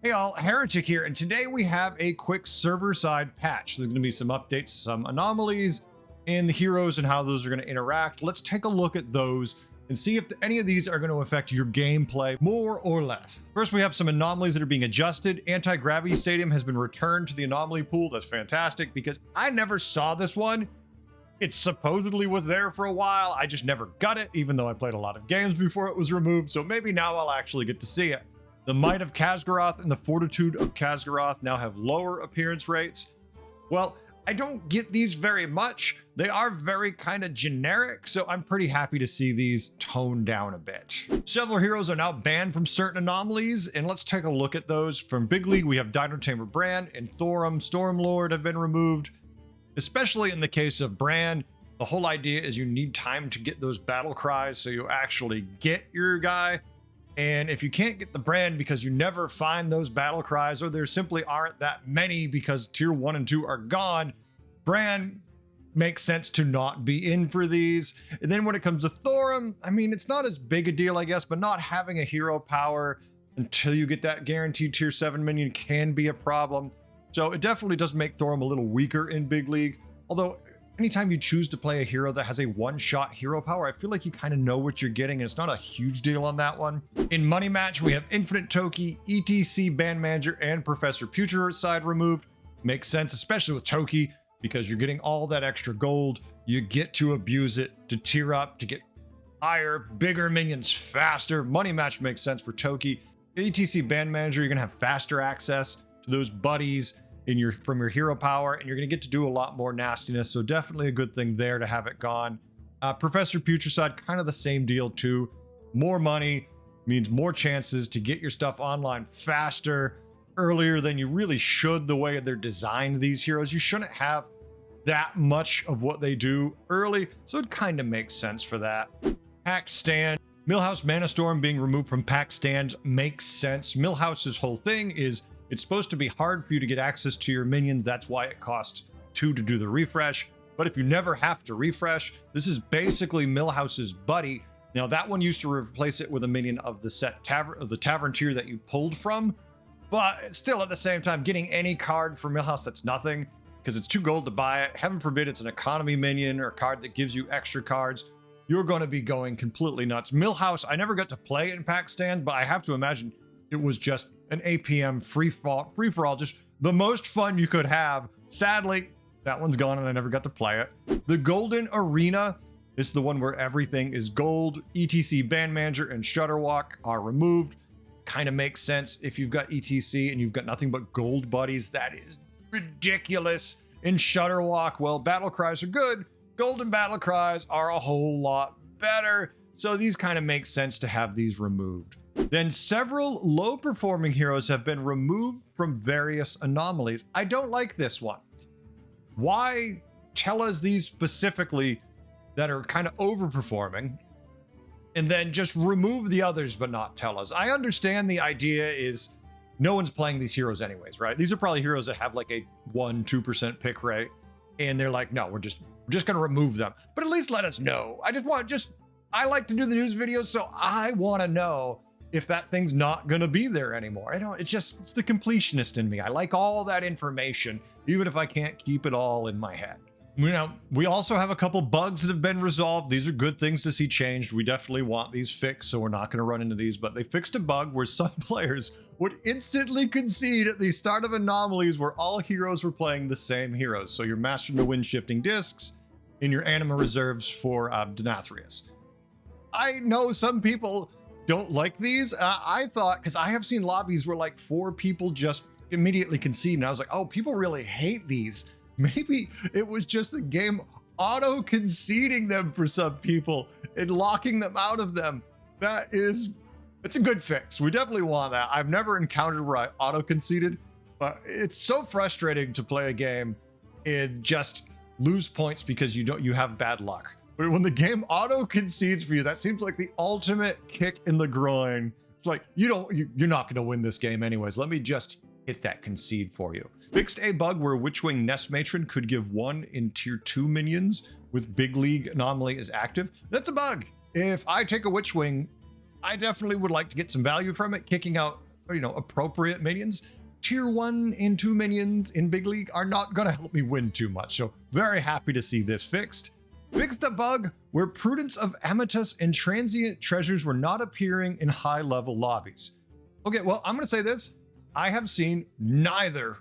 Hey all, Heretic here, and today we have a quick server-side patch. There's going to be some updates, some anomalies, and the heroes and how those are going to interact. Let's take a look at those and see if any of these are going to affect your gameplay more or less. First, we have some anomalies that are being adjusted. Anti-gravity stadium has been returned to the anomaly pool. That's fantastic because I never saw this one. It supposedly was there for a while. I just never got it, even though I played a lot of games before it was removed. So maybe now I'll actually get to see it. The might of khaz'goroth and the fortitude of khaz'goroth now have lower appearance rates. Well, I don't get these very much. They are very kind of generic, so I'm pretty happy to see these toned down a bit. Several heroes are now banned from certain anomalies, and let's take a look at those. From Big League, we have Dino Tamer Bran and Thorum Stormlord have been removed. Especially in the case of Bran, the whole idea is you need time to get those battle cries so you actually get your guy. And if you can't get the Bran because you never find those battle cries, or there simply aren't that many because tier 1 and 2 are gone, Bran makes sense to not be in for these. And then when it comes to Thorum, I mean, it's not as big a deal, I guess, but not having a hero power until you get that guaranteed tier 7 minion can be a problem. So it definitely does make Thorum a little weaker in Big League. Although anytime you choose to play a hero that has a one-shot hero power, I feel like you kind of know what you're getting, and it's not a huge deal on that one. In Money Match, we have Infinite Toki, ETC Band Manager, and Professor Future side removed. Makes sense, especially with Toki, because you're getting all that extra gold. You get to abuse it to tier up, to get higher, bigger minions faster. Money Match makes sense for Toki. ETC Band Manager, you're gonna have faster access to those buddies from your hero power, and you're going to get to do a lot more nastiness, so definitely a good thing there to have it gone. Professor Future side, kind of the same deal too. More money means more chances to get your stuff online faster, earlier than you really should. The way they're designed, these heroes, you shouldn't have that much of what they do early, so it kind of makes sense for that. Pack Stand, Millhouse Mana Storm being removed from Pack Stands makes sense. Millhouse's whole thing is it's supposed to be hard for you to get access to your minions. That's why it costs 2 to do the refresh. But if you never have to refresh, this is basically Millhouse's buddy. Now that one used to replace it with a minion of the tavern tier that you pulled from, but still at the same time, getting any card for Millhouse, that's nothing because it's 2 gold to buy it. Heaven forbid it's an economy minion or a card that gives you extra cards. You're going to be going completely nuts. Millhouse, I never got to play in Pack Stand, but I have to imagine it was just an APM free for all, just the most fun you could have. Sadly, that one's gone and I never got to play it. The Golden Arena is the one where everything is gold. ETC Band Manager and Shutterwalk are removed. Kind of makes sense if you've got ETC and you've got nothing but gold buddies. That is ridiculous. In Shutterwalk, well, battle cries are good. Golden battle cries are a whole lot better. So these kind of make sense to have these removed. Then several low-performing heroes have been removed from various anomalies. I don't like this one. Why tell us these specifically that are kind of overperforming and then just remove the others but not tell us? I understand the idea is no one's playing these heroes anyways, right? These are probably heroes that have like a 1-2% pick rate, and they're like, no, we're just going to remove them. But at least let us know. I like to do the news videos, so I want to know if that thing's not going to be there anymore. It's the completionist in me. I like all that information, even if I can't keep it all in my head. You know, we also have a couple bugs that have been resolved. These are good things to see changed. We definitely want these fixed, so we're not going to run into these, but they fixed a bug where some players would instantly concede at the start of anomalies where all heroes were playing the same heroes. So you're mastering the wind shifting discs in your anima reserves for Denathrius. I know some people don't like these. I thought, because I have seen lobbies where like 4 people just immediately concede, and I was like, oh, people really hate these. Maybe it was just the game auto conceding them for some people and locking them out of them. It's a good fix. We definitely want that. I've never encountered where I auto conceded, but it's so frustrating to play a game and just lose points because you have bad luck. But when the game auto concedes for you, that seems like the ultimate kick in the groin. It's like, you're not going to win this game anyways. Let me just hit that concede for you. Fixed a bug where Witchwing Nest Matron could give 1 in tier 2 minions with Big League Anomaly is active. That's a bug. If I take a Witchwing, I definitely would like to get some value from it. Kicking out appropriate minions. Tier 1 and 2 minions in Big League are not going to help me win too much. So very happy to see this fixed. Fixed a bug where prudence of Amethyst and transient treasures were not appearing in high level lobbies. Okay, well, I'm going to say this. I have seen neither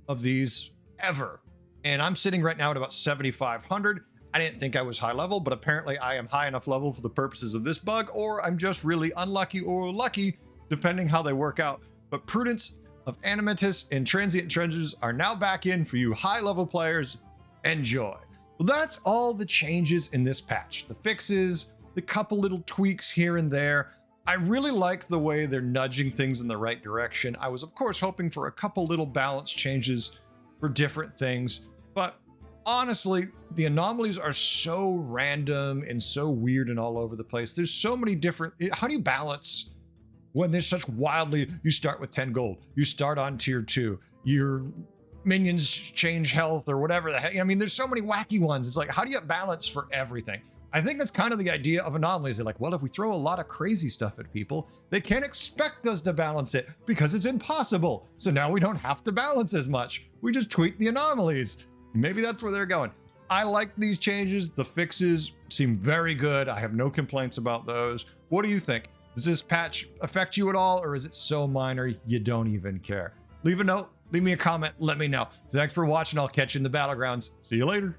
of these ever. And I'm sitting right now at about 7,500. I didn't think I was high level, but apparently I am high enough level for the purposes of this bug, or I'm just really unlucky or lucky, depending how they work out. But prudence of Amethyst and transient treasures are now back in for you high level players. Enjoy. Well, that's all the changes in this patch. The fixes, the couple little tweaks here and there. I really like the way they're nudging things in the right direction. I was, of course, hoping for a couple little balance changes for different things, but honestly, the anomalies are so random and so weird and all over the place. There's so many different... How do you balance when there's such wildly... You start with 10 gold. You start on tier 2. Your minions change health or whatever the heck. I mean, there's so many wacky ones. It's like, how do you balance for everything? I think that's kind of the idea of anomalies. They're like, well, if we throw a lot of crazy stuff at people, they can't expect us to balance it because it's impossible. So now we don't have to balance as much. We just tweak the anomalies. Maybe that's where they're going. I like these changes. The fixes seem very good. I have no complaints about those. What do you think? Does this patch affect you at all, or is it so minor you don't even care? Leave a note, leave me a comment, let me know. Thanks for watching. I'll catch you in the Battlegrounds. See you later.